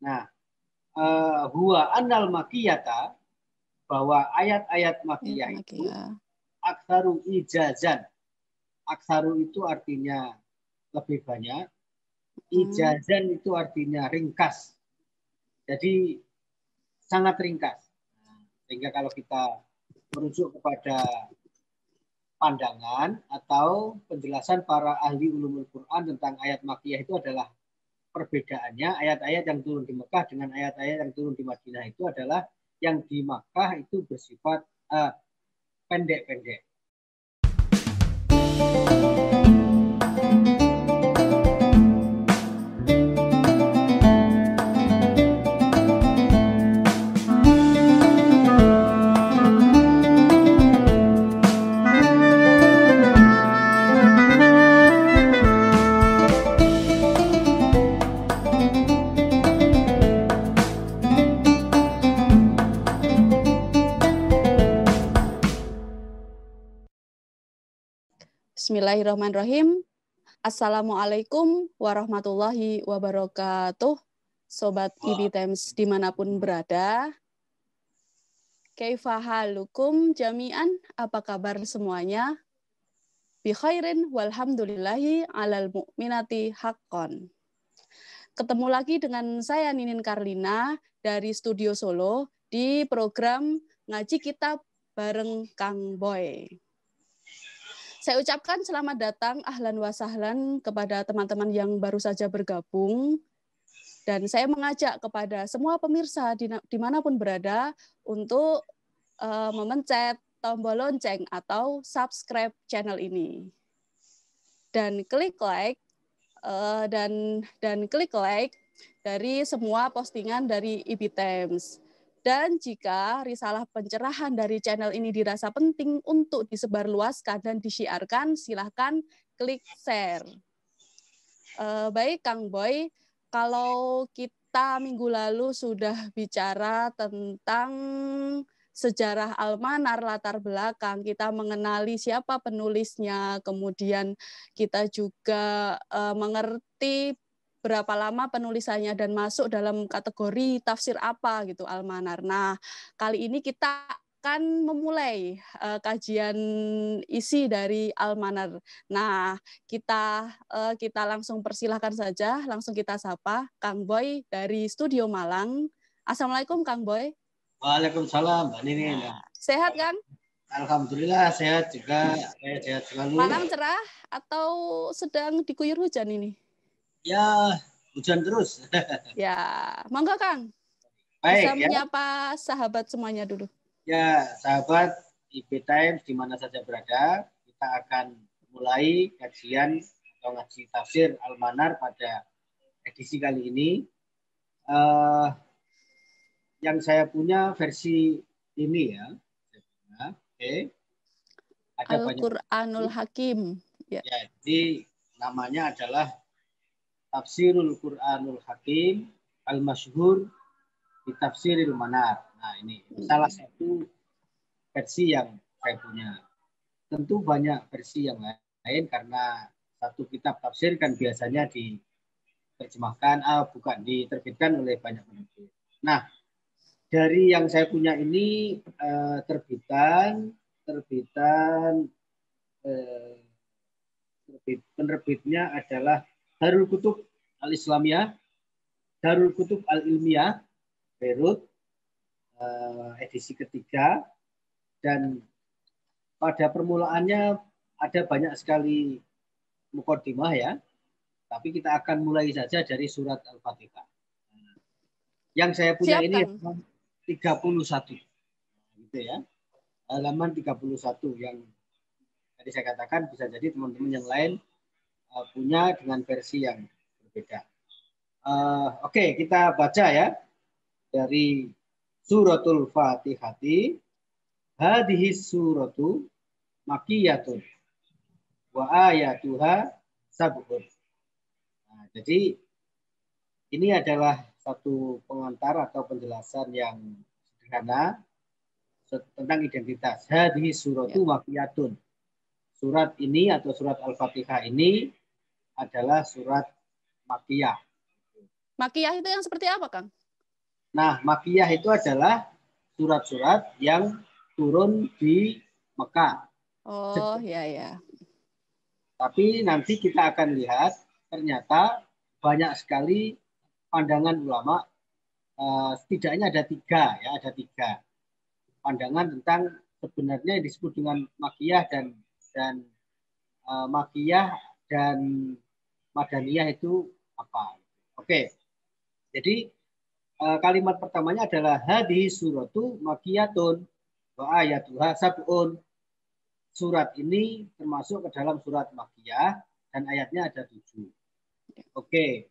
Nah, huwa annal makiyata, bahwa ayat-ayat makiyah itu aksaru ijazan. Aksaru itu artinya lebih banyak. Ijazan itu artinya ringkas. Jadi sangat ringkas. Sehingga kalau kita merujuk kepada pandangan atau penjelasan para ahli ulumul Quran tentang ayat makiyah itu adalah perbedaannya ayat-ayat yang turun di Mekah dengan ayat-ayat yang turun di Madinah itu adalah yang di Makkah itu bersifat pendek-pendek. Bismillahirrahmanirrahim. Assalamualaikum warahmatullahi wabarakatuh. Sobat IB Times dimanapun berada. Kaifa halukum jami'an? Apa kabar semuanya? Bi khairin walhamdulillahi alal mu'minati haqqon. Ketemu lagi dengan saya Ninin Karlina dari Studio Solo di program Ngaji Kitab bareng Kang Boy. Saya ucapkan selamat datang, ahlan wa sahlan kepada teman-teman yang baru saja bergabung. Dan saya mengajak kepada semua pemirsa dimanapun berada untuk memencet tombol lonceng atau subscribe channel ini. Dan klik like dan klik like dari semua postingan dari IB Times. Dan jika risalah pencerahan dari channel ini dirasa penting untuk disebarluaskan dan disiarkan, silahkan klik share. Baik, Kang Boy, kalau kita minggu lalu sudah bicara tentang sejarah Al-Manar, latar belakang, kita mengenali siapa penulisnya, kemudian kita juga mengerti berapa lama penulisannya dan masuk dalam kategori tafsir apa gitu Al-Manar. Nah, kali ini kita akan memulai kajian isi dari Al-Manar. Nah, kita langsung persilahkan saja, langsung kita sapa Kang Boy dari Studio Malang. Assalamualaikum Kang Boy. Waalaikumsalam, Mbak Ninin. Sehat kan? Alhamdulillah sehat juga, saya sehat selalu. Malang cerah atau sedang diguyur hujan ini? Ya, hujan terus. Ya, monggo Kang. Baik, bisa ya. menyapa sahabat semuanya dulu. Ya, sahabat IB Times di mana saja berada, kita akan mulai kajian atau ngaji tafsir Al-Manar pada edisi kali ini. Yang saya punya versi ini ya. Oke. Ada Al-Qur'anul Hakim. Ya, jadi namanya adalah Tafsirul Qur'anul Hakim Al-Masyhur di Tafsiril Manar. Nah, ini salah satu versi yang saya punya. Tentu banyak versi yang lain karena satu kitab tafsir kan biasanya diterjemahkan, bukan diterbitkan oleh banyak penerbit. Nah, dari yang saya punya ini penerbitnya adalah Darul Kutub Al-Islamiyah, Darul Kutub Al-Ilmiyah, Beirut, edisi ketiga. Dan pada permulaannya ada banyak sekali muqaddimah ya. Tapi kita akan mulai saja dari surat Al-Fatihah. Yang saya punya ini 31. Gitu ya. Halaman 31 yang tadi saya katakan bisa jadi teman-teman yang lain punya dengan versi yang berbeda. Oke, kita baca ya dari suratul Fatihati. Hadhihi suratu makiyatun wa ayatuha sab'un. Nah, jadi ini adalah satu pengantar atau penjelasan yang sederhana tentang identitas. Hadhihi suratu makiyatun. Surat ini atau surat Al-Fatihah ini adalah surat Makiyah. Makiyah itu yang seperti apa, Kang? Nah, Makiyah itu adalah surat-surat yang turun di Mekah. Oh, ya ya. Tapi nanti kita akan lihat ternyata banyak sekali pandangan ulama, setidaknya ada tiga ya, ada tiga pandangan tentang sebenarnya yang disebut dengan Makiyah dan Makiyah dan Madaniyah itu apa. Oke, jadi kalimat pertamanya adalah hadhi suratu makiyatun wa ayatuha sab'un. Surat ini termasuk ke dalam surat Makiyah dan ayatnya ada 7. Oke.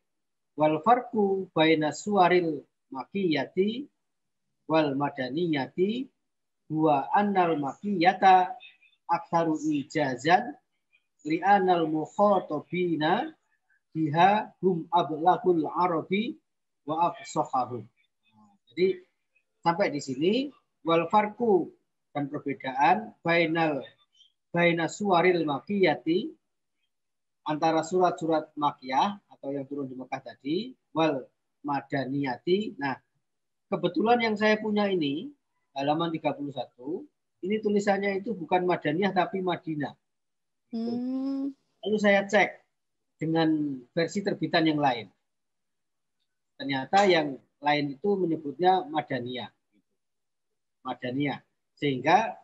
Wal farqu baina suwaril makiyati wal madaniyati huwa annal makiyata aktsaru ijazan li'anal mukhatabina biha hum ablagul arabi wa afsahahum. Jadi sampai di sini wal farqu dan perbedaan baina suwaril makiyati antara surat-surat makiyah atau yang turun di Mekah tadi wal madaniyati. Nah, kebetulan yang saya punya ini halaman 31 ini tulisannya itu bukan Madaniyah tapi Madinah. Lalu saya cek dengan versi terbitan yang lain. Ternyata yang lain itu menyebutnya Madaniyah. Madaniyah. Sehingga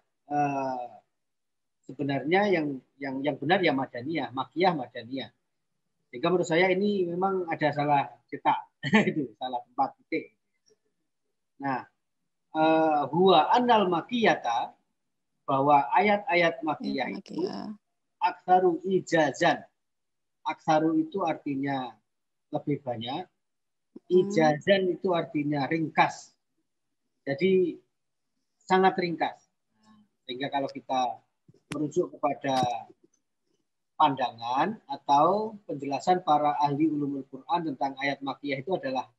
sebenarnya yang benar ya Madaniyah, Makiyah Madaniyah. Sehingga menurut saya ini memang ada salah cetak, itu salah tempat titik. Nah, huwa annal makiyata, bahwa ayat-ayat makiyah itu aksaru ijazan. Aksaru itu artinya lebih banyak. Ijazan itu artinya ringkas. Jadi sangat ringkas. Sehingga kalau kita merujuk kepada pandangan atau penjelasan para ahli ulumul Quran tentang ayat makiyah itu adalah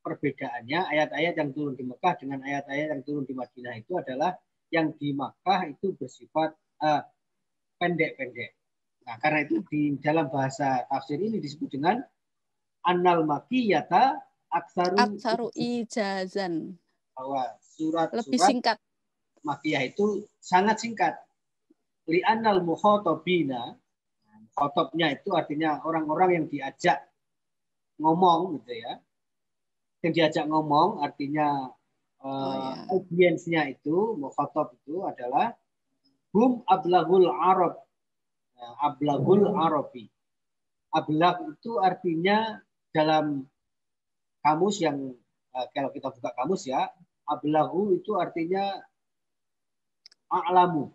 perbedaannya ayat-ayat yang turun di Mekah dengan ayat-ayat yang turun di Madinah itu adalah yang di Mekah itu bersifat pendek-pendek. Nah, karena itu di dalam bahasa tafsir ini disebut dengan annal makiyata aksaru ijazan. Bahwa surat-surat lebih singkat makiyah itu sangat singkat. Li'annal mukhatabina, khotobnya itu artinya orang-orang yang diajak ngomong gitu ya. Yang diajak ngomong artinya audiensnya itu, mukhatab itu adalah hum ablagul arab. Ablagul arabi. Ablag itu artinya dalam kamus yang kalau kita buka kamus ya, ablagu itu artinya a'lamu.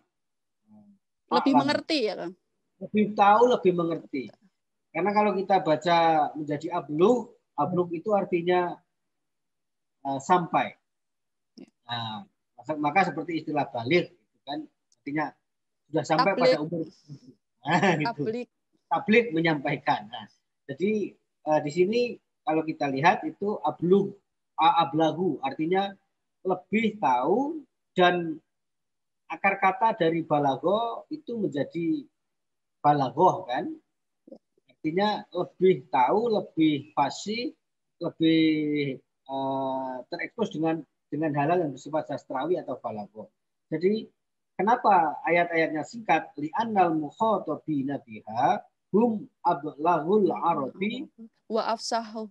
Lebih mengerti ya, Kang? Lebih tahu, lebih mengerti. Karena kalau kita baca menjadi ablug itu artinya sampai. Nah, maka seperti istilah balik, gitu kan, artinya sudah sampai pada umur. Nah, gitu. Tablik menyampaikan. Nah, jadi di sini kalau kita lihat itu ablagu artinya lebih tahu, dan akar kata dari balago itu menjadi balagoh kan, artinya lebih tahu, lebih fasih, lebih terekspos dengan hal-hal yang bersifat sastrawi atau balagoh. Jadi kenapa ayat-ayatnya singkat? Li'annal mukhatabina biha hum ablagul arabi wa afsahu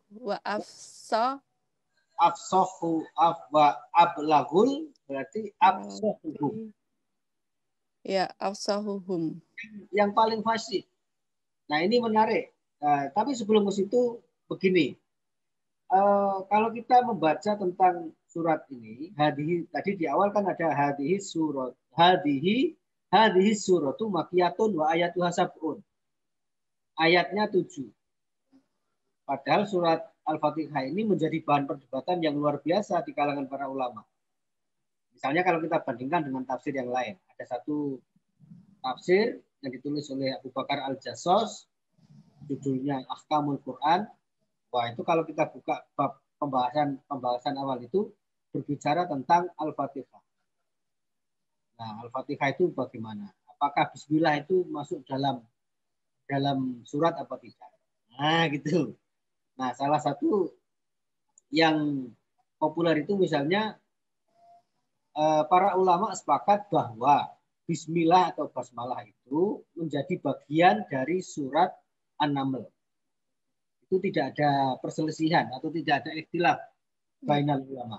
ablagul berarti afsahuhum. Ya, afsahuhum. Yang paling fasih. Nah, ini menarik. Tapi sebelum ke situ begini. Kalau kita membaca tentang surat ini, hadihi tadi di awal kan ada hadihi suratu makiyatun wa ayatuha sab'un. Ayatnya 7. Padahal surat Al-Fatihah ini menjadi bahan perdebatan yang luar biasa di kalangan para ulama. Misalnya kalau kita bandingkan dengan tafsir yang lain. Ada satu tafsir yang ditulis oleh Abu Bakar Al-Jassos, judulnya Ahkamul Quran. Wah, itu kalau kita buka bab pembahasan awal itu berbicara tentang Al-Fatihah. Nah, Al-Fatihah itu bagaimana? Apakah bismillah itu masuk dalam surat apa tidak? Nah, gitu. Nah, salah satu yang populer itu misalnya para ulama sepakat bahwa Bismillah atau Basmalah itu menjadi bagian dari surat An-Naml. Itu tidak ada perselisihan atau tidak ada ikhtilaf bainal ulama.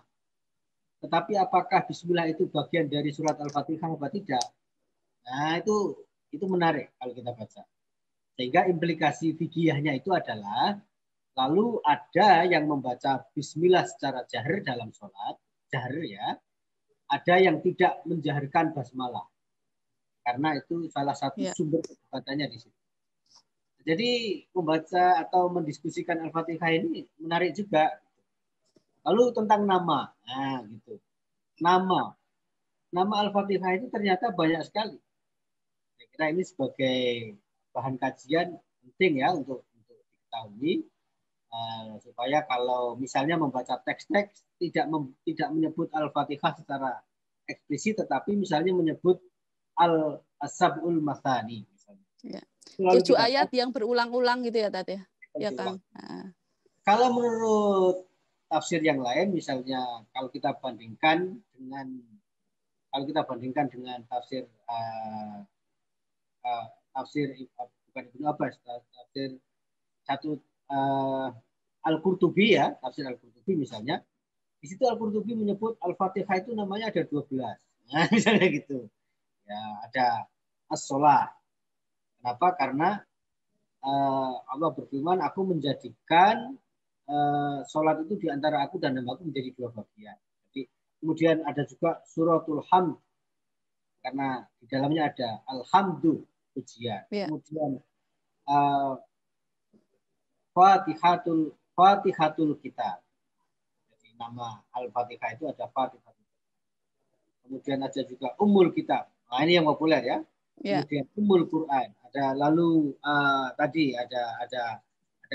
Tetapi apakah Bismillah itu bagian dari surat Al-Fatihah atau tidak? Nah, itu menarik kalau kita baca. Sehingga implikasi fikihnya itu adalah lalu ada yang membaca Bismillah secara jahar dalam sholat, jahar ya, ada yang tidak menjaharkan basmalah. Karena itu salah satu sumber perdebatannya di situ. Jadi membaca atau mendiskusikan Al-Fatihah ini menarik juga. Lalu tentang nama, nah gitu. Nama Al-Fatihah itu ternyata banyak sekali. Saya kira ini sebagai bahan kajian penting ya untuk diketahui supaya kalau misalnya membaca teks-teks tidak menyebut Al-Fatihah secara eksplisit, tetapi misalnya menyebut Al-Sab'ul Mathani. Ya. 7 ayat yang berulang-ulang gitu ya, Tat ya? Ya, Kang. Nah. Kalau menurut tafsir yang lain, misalnya kalau kita bandingkan dengan tafsir bukan Ibnu Abbas, tafsir satu Al-Qurtubi ya, tafsir Al-Qurtubi misalnya, di situ Al-Qurtubi menyebut Al-Fatihah itu namanya ada 12. Nah, misalnya gitu. Ya, ada as-sholah. Kenapa? Karena Allah berfirman, aku menjadikan sholat itu di antara aku dan namaku menjadi 2 bagian. Jadi, kemudian ada juga suratul hamd. Karena di dalamnya ada alhamdu, pujian. Yeah. Kemudian Fatihatul Kitab. Jadi nama Al-Fatihah itu ada Fatihatul Kitab. Kemudian ada juga Ummul Kitab. Nah, ini yang populer ya. Yeah. Kemudian Ummul Quran. Ada lalu tadi ada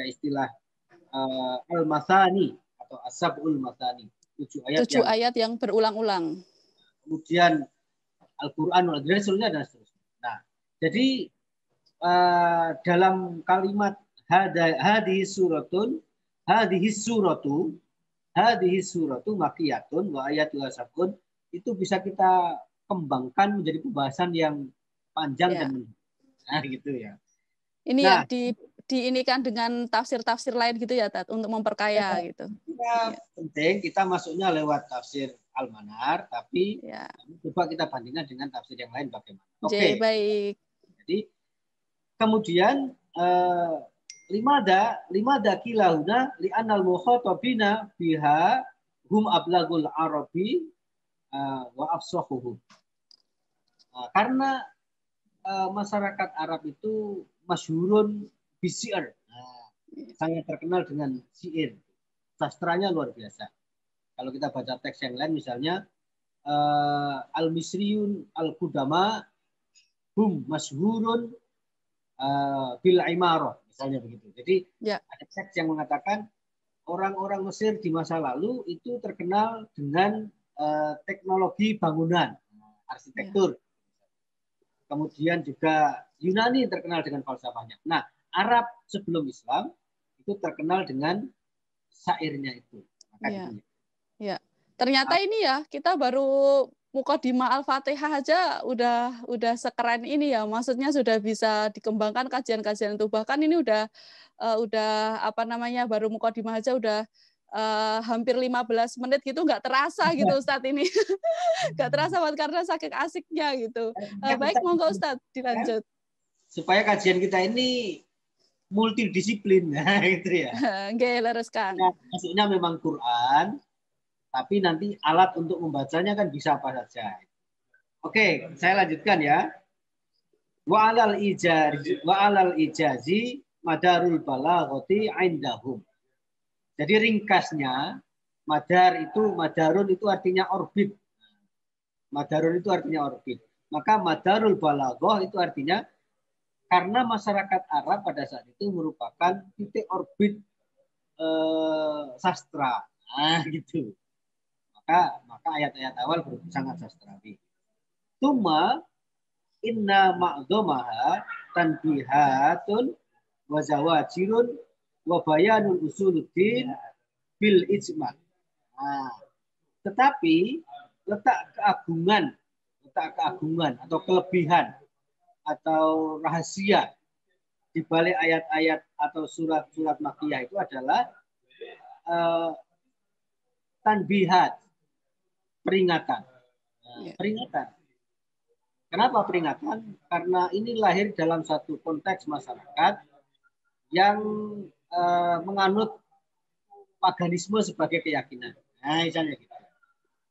istilah Al-Mathani atau As-Sab'ul Mathani. 7 ayat yang berulang-ulang. Kemudian Al-Qur'an dan seterusnya. Nah, jadi dalam kalimat hadhis suratu makiyatun wa ayatuha sab'un, itu bisa kita kembangkan menjadi pembahasan yang panjang dan gitu ya. Ini yang diinikan dengan tafsir-tafsir lain gitu ya, Tat, untuk memperkaya gitu. Penting kita masuknya lewat tafsir Al-Manar, tapi coba kita bandingkan dengan tafsir yang lain bagaimana. Oke. Baik. Jadi kemudian limada kilahuna li'anal mukhatabina biha hum ablagul arabi wa afsahuhum. Karena masyarakat Arab itu masyhurun bisi'ir. Sangat terkenal dengan syair. Sastranya luar biasa. Kalau kita baca teks yang lain misalnya al-misriyun al-qudama hum masyhurun bil imarah, misalnya begitu. Jadi ada teks yang mengatakan orang-orang Mesir di masa lalu itu terkenal dengan teknologi bangunan, arsitektur. Kemudian juga Yunani terkenal dengan falsafahnya. Nah, Arab sebelum Islam itu terkenal dengan syairnya itu. Ya. Ternyata ini ya, kita baru Muqaddimah Al-Fatihah aja udah sekeren ini ya. Maksudnya sudah bisa dikembangkan kajian-kajian itu. Bahkan ini udah baru Muqaddimah aja udah hampir 15 menit gitu, nggak terasa gitu Ustadz ini. Nggak terasa banget karena saking asiknya gitu. Baik, monggo Ustadz dilanjut. Supaya kajian kita ini multidisiplin, gitu ya. Nggih, leres Kang. Maksudnya memang Quran, tapi nanti alat untuk membacanya kan bisa apa saja. Oke, saya lanjutkan ya. Wa alal ijazi madarul balaghati indahum. Jadi ringkasnya madarun itu artinya orbit. Madarun itu artinya orbit. Maka madarul balaghah itu artinya karena masyarakat Arab pada saat itu merupakan titik orbit sastra. Nah, gitu. Maka ayat-ayat awal sangat sastrawi. Tuma inna ma'dhamaha tanbihatun wa zawajirun wa bayanul usuluddin bil ijmal. Nah, tetapi letak keagungan atau kelebihan atau rahasia di balik ayat-ayat atau surat-surat Makkiyah itu adalah tanbihat, peringatan. Nah, peringatan. Kenapa peringatan? Karena ini lahir dalam satu konteks masyarakat yang menganut paganisme sebagai keyakinan. Nah, misalnya gitu.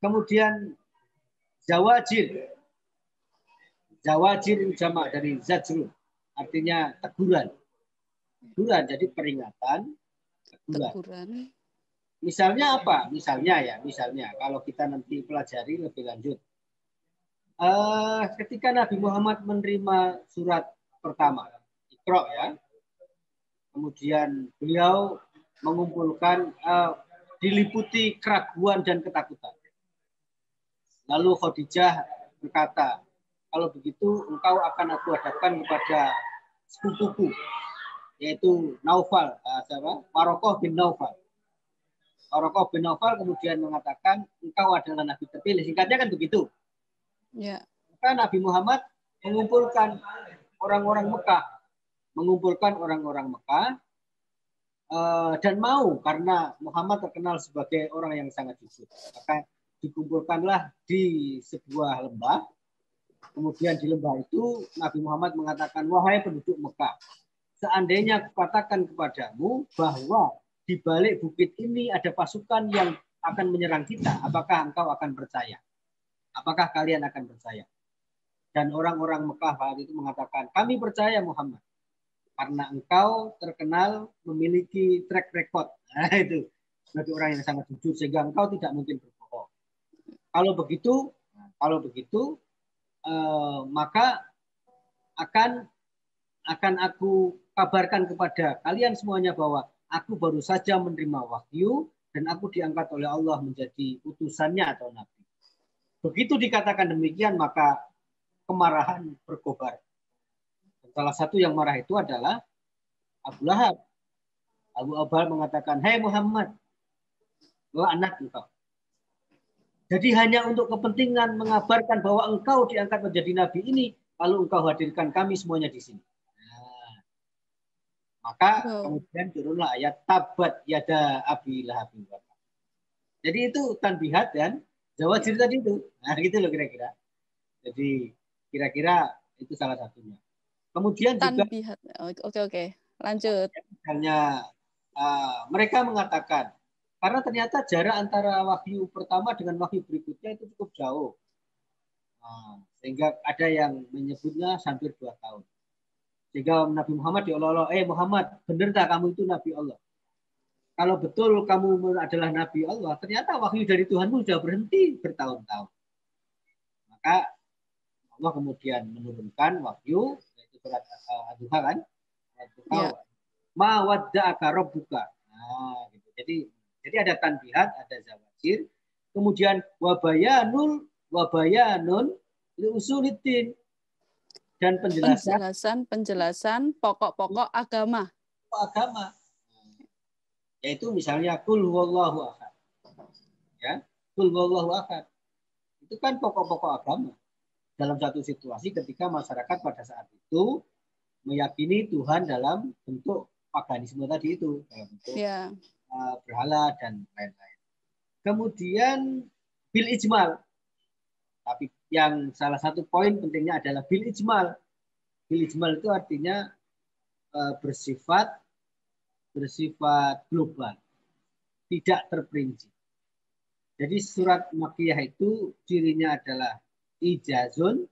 Kemudian zawajir. Zawajir jamak dari zajrun, artinya teguran. Teguran, jadi peringatan, teguran. Misalnya apa? Misalnya kalau kita nanti pelajari lebih lanjut. Ketika Nabi Muhammad menerima surat pertama, Iqra ya, kemudian beliau mengumpulkan diliputi keraguan dan ketakutan. Lalu Khadijah berkata, kalau begitu engkau akan aku hadapkan kepada sepupuku, yaitu Naufal, Waraqah bin Naufal. Waraqah bin Naufal kemudian mengatakan, engkau adalah Nabi terpilih. Singkatnya kan begitu. Ya. Maka Nabi Muhammad mengumpulkan orang-orang Mekah, dan mau karena Muhammad terkenal sebagai orang yang sangat jujur. Maka dikumpulkanlah di sebuah lembah. Kemudian di lembah itu Nabi Muhammad mengatakan, wahai penduduk Mekah, seandainya kukatakan kepadamu bahwa di balik bukit ini ada pasukan yang akan menyerang kita, apakah engkau akan percaya? Apakah kalian akan percaya? Dan orang-orang Mekah saat itu mengatakan, kami percaya Muhammad. Karena engkau terkenal memiliki track record. Nah, itu. Sebagai orang yang sangat jujur, sehingga engkau tidak mungkin berbohong. Kalau begitu, maka akan aku kabarkan kepada kalian semuanya bahwa aku baru saja menerima wahyu dan aku diangkat oleh Allah menjadi utusannya atau nabi. Begitu dikatakan demikian, maka kemarahan berkobar. Dan salah satu yang marah itu adalah Abu Lahab. Abu Abal mengatakan, hei Muhammad, laknat engkau. Jadi hanya untuk kepentingan mengabarkan bahwa engkau diangkat menjadi nabi ini, lalu engkau hadirkan kami semuanya di sini. Nah, maka kemudian turunlah ayat tabat yada Abi Lahab. Jadi itu tanbihat dan zawajir tadi itu. Nah, gitu loh kira-kira. Jadi kira-kira itu salah satunya. Kemudian tanbihat. Juga Oke. Lanjut. Misalnya mereka mengatakan karena ternyata jarak antara wahyu pertama dengan wahyu berikutnya itu cukup jauh. Sehingga ada yang menyebutnya hampir 2 tahun. Sehingga Nabi Muhammad diolok-olok, Muhammad, benar tak kamu itu Nabi Allah? Kalau betul kamu adalah Nabi Allah, ternyata wahyu dari Tuhanmu sudah berhenti bertahun-tahun. Maka Allah kemudian menurunkan wahyu, yaitu surat Ad-Duha kan? Ya. Ma wadda'aka rabbuka. Nah, gitu. Jadi ada tanbihat, ada zawajir, kemudian wabayanun li usuliddin dan penjelasan pokok-pokok agama. Yaitu misalnya kul huwallahu ahad. Ya, kul huwallahu ahad. Itu kan pokok-pokok agama. Dalam satu situasi ketika masyarakat pada saat itu meyakini Tuhan dalam bentuk paganisme tadi itu, dalam bentuk berhala dan lain-lain. Kemudian bil ijmal. Tapi yang salah satu poin pentingnya adalah bil ijmal. Bil ijmal itu artinya bersifat global, tidak terperinci. Jadi surat Makkiyah itu cirinya adalah ijazun,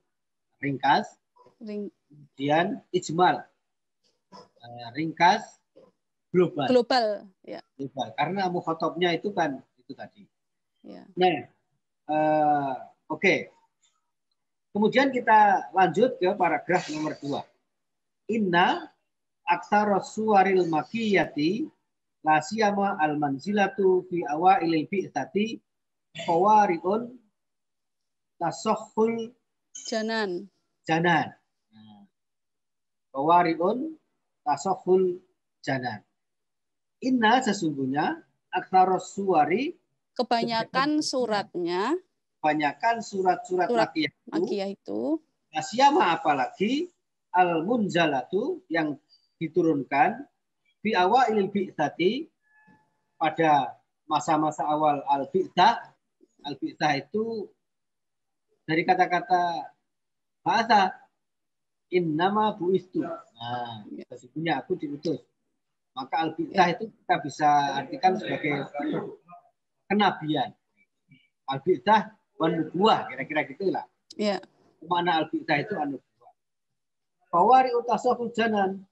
ringkas, kemudian ijmal, ringkas, global. Ya. Global. Karena mukhatabnya itu kan itu tadi. Ya. Nah, oke. Kemudian kita lanjut ke paragraf nomor 2. Inna aksara suwaril makiyati la siyama al manzilatu fi awailil bi'tsati qawariun tasahhul janan. Qawariun tasahhul janan. Inna sesungguhnya aktsaros suwari, kebanyakan suratnya, kebanyakan surat-surat surat makiyah itu, asyama apalagi al-munzalatu yang diturunkan fi awailil bi'tsati pada masa-masa awal al-bi'tsah. Al-bi'tsah itu dari kata-kata bahasa innama buistu. Nah, sesungguhnya aku diutus. Maka al-bi'tsah itu kita bisa artikan sebagai kenabian. Al-bi'tsah wan nubuwah, kira-kira gitulah. Ya. Mana al-bi'tsah itu an-nubuwah. Fawari utasaful janan.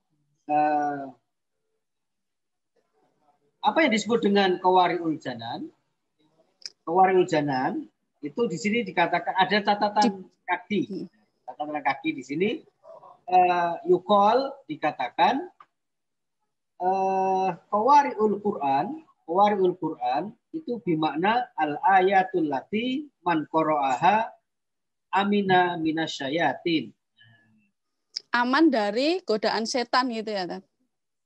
Apa yang disebut dengan kawariul janan? Kawariul janan itu di sini dikatakan ada catatan kaki. Catatan kaki di sini yukol dikatakan kawariul Quran itu bermakna al ayatul lati man qara'aha amina minasyayatin. Aman dari godaan setan gitu ya, Tan?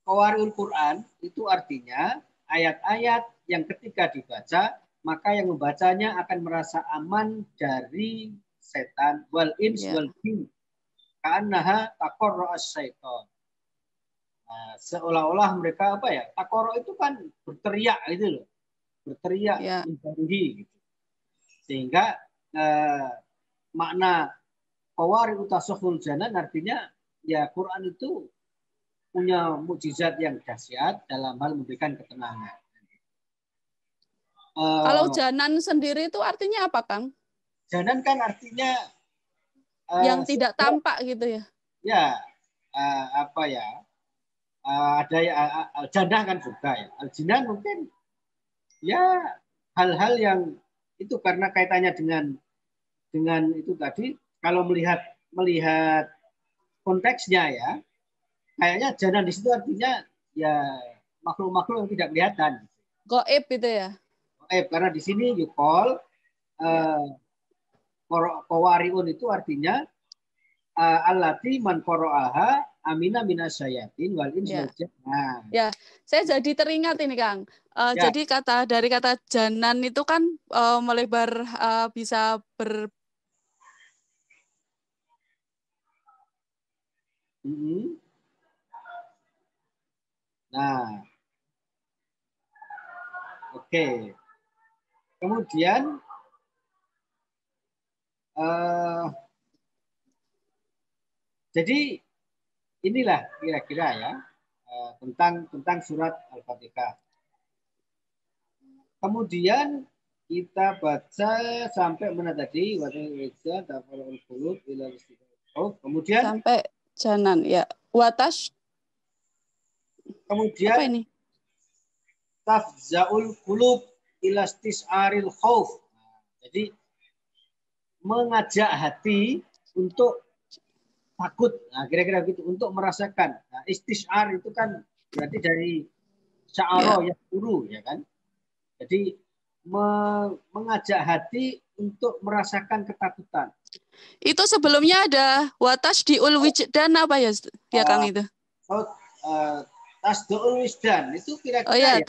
Kawariul Quran itu artinya ayat-ayat yang ketika dibaca maka yang membacanya akan merasa aman dari setan wal ins wal jin. Ka'annaha taqarra as-syaitan. Nah, seolah-olah mereka apa ya? Taqarra itu kan berteriak gitu loh. Berteriak menjauhi gitu. Sehingga makna qawari utasahul janan artinya ya Quran itu punya mukjizat yang dahsyat dalam hal memberikan ketenangan. Kalau janan sendiri itu artinya apa, Kang? Janan kan artinya yang tidak tampak gitu ya? Ya, apa ya? Ada ya jannah kan juga ya. Al-jinan mungkin ya hal-hal yang itu karena kaitannya dengan itu tadi. Kalau melihat konteksnya ya, kayaknya janan di situ artinya ya makhluk-makhluk yang tidak kelihatan. Goib itu ya? Goib karena di sini yukol qawariun itu artinya allati man qara'aha amina minasyayatin wal ins wal jin. Ya, saya jadi teringat ini, Kang. Jadi dari kata janan itu kan melebar bisa Nah, oke. Kemudian jadi inilah kira-kira ya tentang surat Al-Fatihah. Kemudian kita baca sampai mana tadi? Kemudian sampai janan ya. Watash. Kemudian apa ini? Tafzaul qulub ila istis'aril khauf. Jadi mengajak hati untuk takut. Nah, kira-kira gitu untuk merasakan. Nah, istis'ar itu kan berarti dari sya'ara yang guru ya kan. Jadi mengajak hati untuk merasakan ketakutan. Itu sebelumnya ada watash diul wijdan apa ya Kang itu? Tasdaul wijdan itu kira-kira oh ya,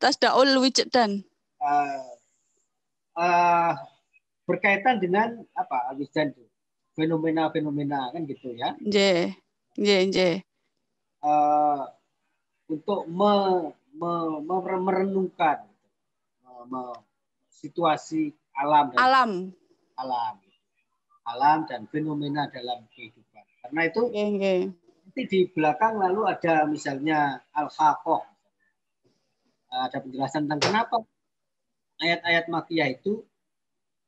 tasdaul wijdan. Berkaitan dengan apa wijdan itu? Fenomena-fenomena kan gitu ya. Untuk merenungkan situasi alam dan fenomena dalam kehidupan. Karena itu nanti di belakang lalu ada misalnya al-haqqah. Ada penjelasan tentang kenapa ayat-ayat makiyah itu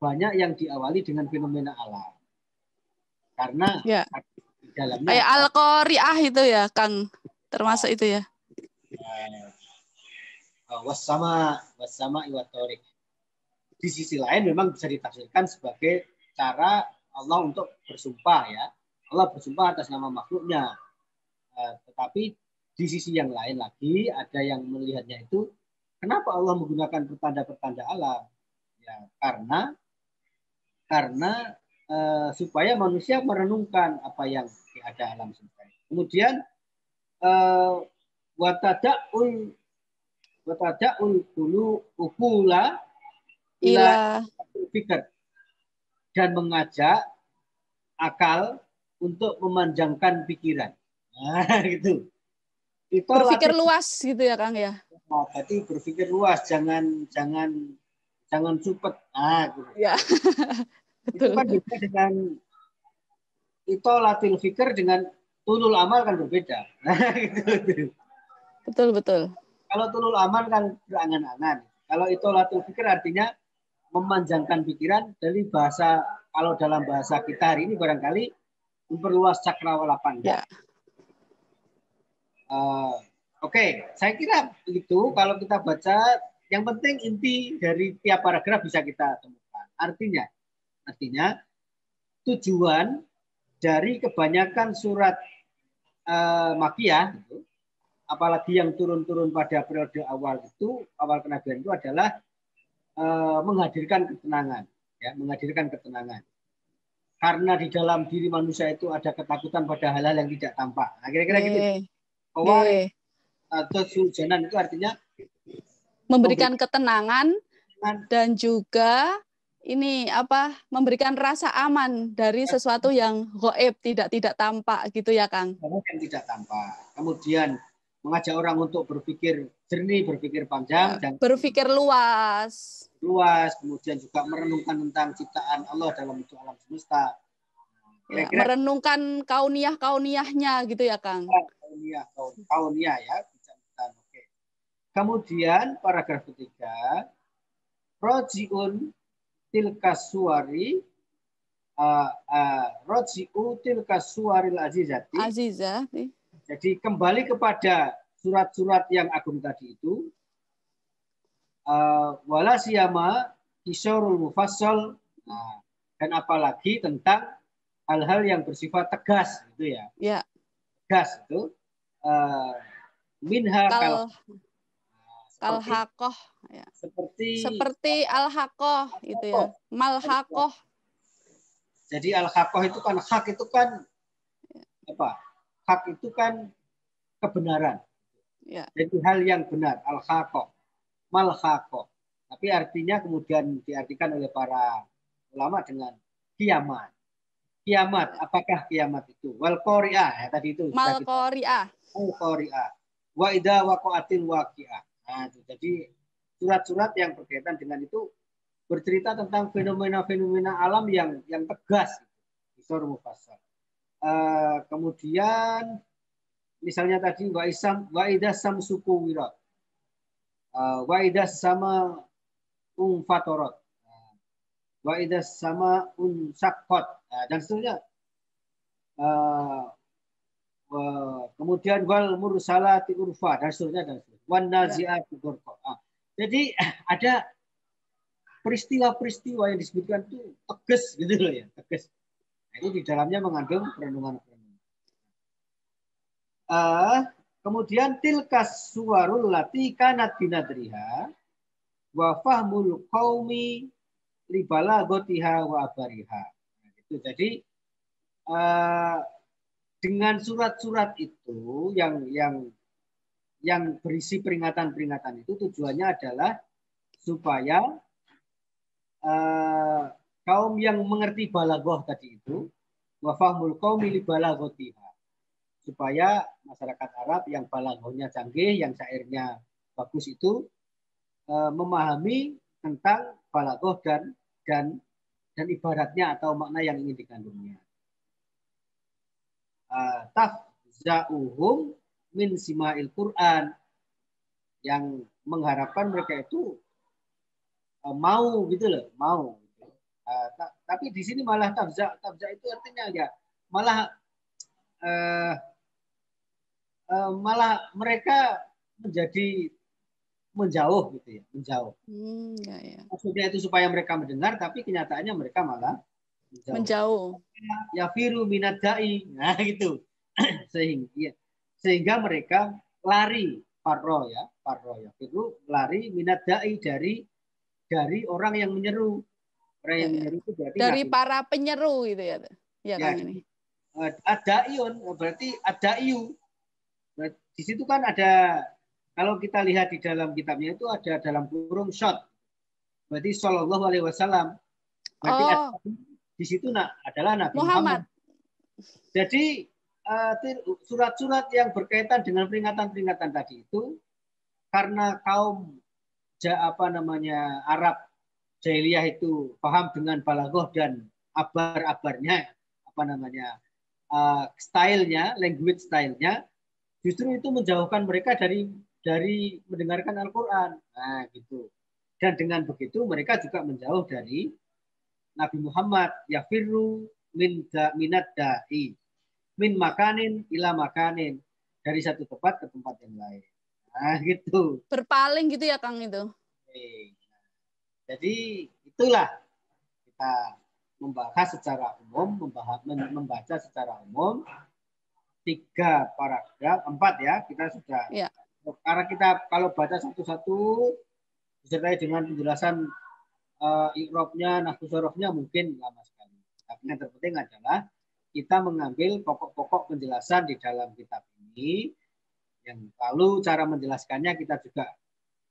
banyak yang diawali dengan fenomena alam. Karena di dalamnya kayak Al-Qari'ah itu ya, Kang. Termasuk itu ya. Wassama iwatorik. Di sisi lain memang bisa ditafsirkan sebagai cara Allah untuk bersumpah ya. Allah bersumpah atas nama makhluknya. Tetapi di sisi yang lain lagi ada yang melihatnya itu kenapa Allah menggunakan pertanda-pertanda alam? Ya, karena supaya manusia merenungkan apa yang ada alam semesta. Kemudian watada'ul wa tada'ul ukula Ila fikir, dan mengajak akal untuk memanjangkan pikiran. Nah, gitu. Itu berpikir latih, luas gitu ya Kang ya. berarti berpikir luas, jangan supet. Nah, gitu. Ya. Itu kan Betul. beda dengan itu latih fikir dengan tulul amal kan berbeda. Nah, gitu. Betul, betul. Kalau tulul amal kan berangan-angan. Kalau itu latih fikir artinya memanjangkan pikiran. Dari bahasa, kalau dalam bahasa kita hari ini barangkali memperluas cakrawala pandang. Ya. Oke, saya kira begitu. Kalau kita baca, yang penting inti dari tiap paragraf bisa kita temukan. Artinya tujuan dari kebanyakan surat Makiyah, gitu, apalagi yang turun-turun pada periode awal itu, awal kenabian itu adalah menghadirkan ketenangan, ya, menghadirkan ketenangan. Karena di dalam diri manusia itu ada ketakutan pada hal-hal yang tidak tampak. Nah, kira-kira gitu. Khawarij atau sujanan itu artinya memberikan ketenangan dan juga ini memberikan rasa aman dari sesuatu yang gaib, tidak tampak gitu ya Kang. Yang tidak tampak. Kemudian mengajak orang untuk berpikir jernih, berpikir panjang, dan berpikir luas. Kemudian juga merenungkan tentang ciptaan Allah dalam bentuk alam semesta. Ya, merenungkan kauniyah-kauniyahnya gitu ya Kang. Kauniyah ya. Oke. Kemudian paragraf ketiga, rojiun tilkas suwari rojiu tilkas suwaril azizati. Azizati. Jadi kembali kepada surat-surat yang agung tadi itu. Wala siyama kisorul mufassal, dan apalagi tentang hal-hal yang bersifat tegas gitu ya. Ya. Tegas itu minha kalhakoh ya. Seperti al-hakoh itu ya. Malhakoh. Jadi al-hakoh itu kan hak itu kan apa? Hak itu kan kebenaran. Ya. Jadi hal yang benar, al-hakoh. Malhakoh. Tapi artinya kemudian diartikan oleh para ulama dengan kiamat. Kiamat, apakah kiamat itu? Wal qari'ah, ya tadi itu. Mal qari'ah. Al qari'ah. Wa idza waqa'atil waqi'ah. Nah, itu. Jadi surat-surat yang berkaitan dengan itu bercerita tentang fenomena-fenomena alam yang tegas. Isor mufassal. Kemudian misalnya tadi wa idza samsuku wirat. Wa idas sama fatorot, wa idas sama sakkot, dan seterusnya. Kemudian wal mursalati urfa, dan seterusnya. Wan nazi'ati ghurqa. Jadi ada peristiwa-peristiwa yang disebutkan itu tegas gitu loh ya, tegas. Nah, itu di dalamnya mengandung perenungan-perenungan. Kemudian tilkas suwarul lati kanat binadriha wa fahmul qaumi libala gotiha wa abariha. Nah, itu. Jadi dengan surat-surat itu yang berisi peringatan-peringatan itu tujuannya adalah supaya kaum yang mengerti balaghah tadi itu wa fahmul qaumi libala gotiha, supaya masyarakat Arab yang balaghahnya canggih, yang syairnya bagus itu memahami tentang balaghah dan ibaratnya atau makna yang ingin dikandungnya. Tafza'uhum min sima'il Quran, yang mengharapkan mereka itu mau gitu loh, mau. Tapi di sini malah tafza itu artinya ya malah mereka menjadi menjauh gitu ya, menjauh. Ya. Maksudnya itu supaya mereka mendengar, tapi kenyataannya mereka malah menjauh. Ya firu minad da'i. Nah gitu. Sehingga mereka lari, farro ya firu, lari minad da'i, dari orang yang menyeru. Orang yang menyeru itu berarti dari para penyeru gitu ya. Ya Kang ini. Adaiun berarti adaiu. Di situ kan ada kalau kita lihat di dalam kitabnya itu ada dalam kurung short. Berarti Shallallahu Alaihi Wasallam. Berarti di situ adalah Nabi Muhammad. Jadi surat-surat yang berkaitan dengan peringatan-peringatan tadi itu karena kaum Arab jahiliyah itu paham dengan balaghah dan abar-abarnya, stylenya, language stylenya, justru itu menjauhkan mereka dari mendengarkan Al-Quran. Nah, gitu. Dan dengan begitu mereka juga menjauh dari Nabi Muhammad. Yafirru minad da'i min makanin ila makanin, dari satu tempat ke tempat yang lain. Nah, gitu. Berpaling gitu ya, Kang itu. Jadi itulah kita membahas secara umum, membaca secara umum 3 paragraf, 4 ya, kita sudah. Ya. Karena kita kalau baca satu-satu disertai dengan penjelasan i'rabnya, nahwu sharafnya mungkin lama sekali. Tapi yang terpenting adalah kita mengambil pokok-pokok penjelasan di dalam kitab ini, yang lalu cara menjelaskannya kita juga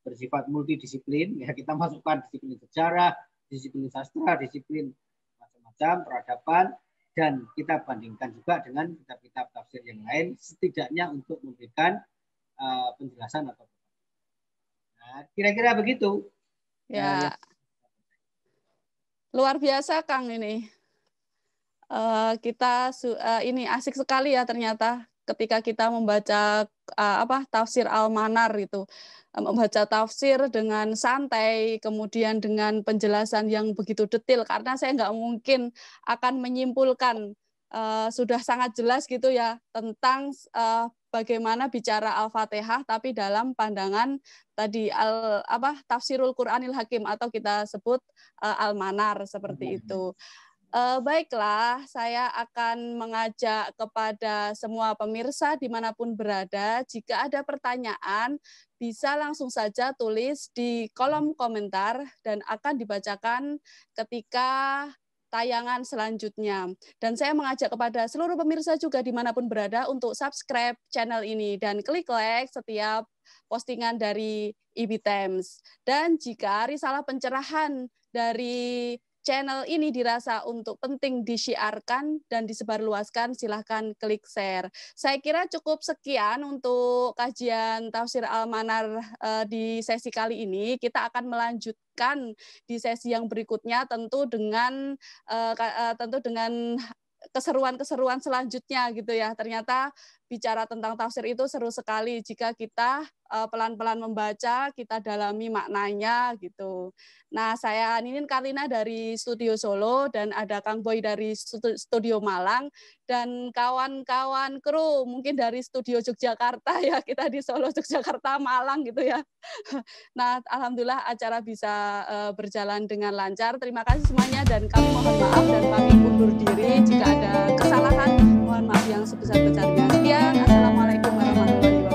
bersifat multidisiplin, ya, kita masukkan disiplin sejarah, disiplin sastra, disiplin macam-macam, peradaban, dan kita bandingkan juga dengan kitab-kitab tafsir yang lain, setidaknya untuk memberikan penjelasan atau kira-kira begitu. Ya. Luar biasa, Kang, ini. Kita ini asik sekali ya ternyata ketika kita membaca tafsir Al-Manar itu, membaca tafsir dengan santai, kemudian dengan penjelasan yang begitu detail, karena saya nggak mungkin akan menyimpulkan, sudah sangat jelas gitu ya tentang bagaimana bicara Al-Fatihah, tapi dalam pandangan tadi tafsirul Qur'anil Hakim atau kita sebut Al-Manar seperti itu. Baiklah, saya akan mengajak kepada semua pemirsa dimanapun berada, jika ada pertanyaan bisa langsung saja tulis di kolom komentar dan akan dibacakan ketika tayangan selanjutnya. Dan saya mengajak kepada seluruh pemirsa juga dimanapun berada untuk subscribe channel ini dan klik like setiap postingan dari IB Times. Dan jika risalah pencerahan dari channel ini dirasa untuk penting disiarkan dan disebarluaskan, silahkan klik share. Saya kira cukup sekian untuk kajian tafsir Al-Manar di sesi kali ini. Kita akan melanjutkan di sesi yang berikutnya tentu dengan keseruan-keseruan selanjutnya gitu ya. Ternyata bicara tentang tafsir itu seru sekali jika kita pelan-pelan membaca, kita dalami maknanya gitu. Nah, saya Ninin Karlina dari Studio Solo dan ada Kang Boy dari Studio Malang dan kawan-kawan kru mungkin dari Studio Yogyakarta ya, kita di Solo, Yogyakarta, Malang gitu ya. Nah, alhamdulillah acara bisa berjalan dengan lancar. Terima kasih semuanya dan kami mohon maaf dan kami undur diri jika ada kesalahan. Mohon maaf yang sebesar-besarnya. Sekian, assalamualaikum warahmatullahi wabarakatuh.